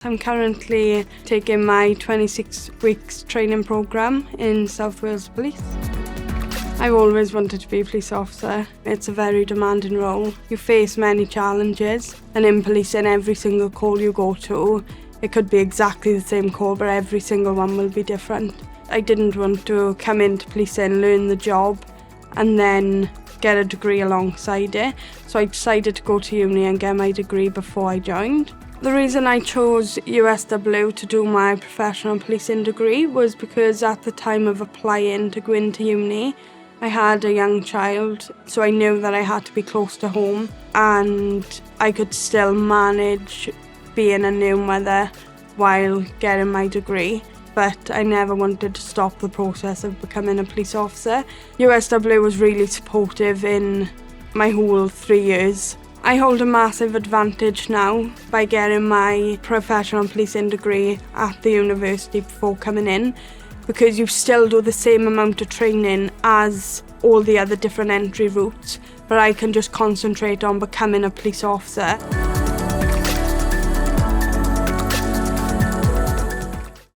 I'm currently taking my 26 weeks training programme in South Wales Police. I've always wanted to be a police officer. It's a very demanding role. You face many challenges, and in policing, every single call you go to, it could be exactly the same call, but every single one will be different. I didn't want to come into policing, learn the job, and then get a degree alongside it. So I decided to go to uni and get my degree before I joined. The reason I chose USW to do my professional policing degree was because at the time of applying to go into uni, I had a young child, so I knew that I had to be close to home and I could still manage being a new mother while getting my degree. But I never wanted to stop the process of becoming a police officer. USW was really supportive in my whole 3 years. I hold a massive advantage now by getting my professional policing degree at the university before coming in, because you still do the same amount of training as all the other different entry routes, but I can just concentrate on becoming a police officer.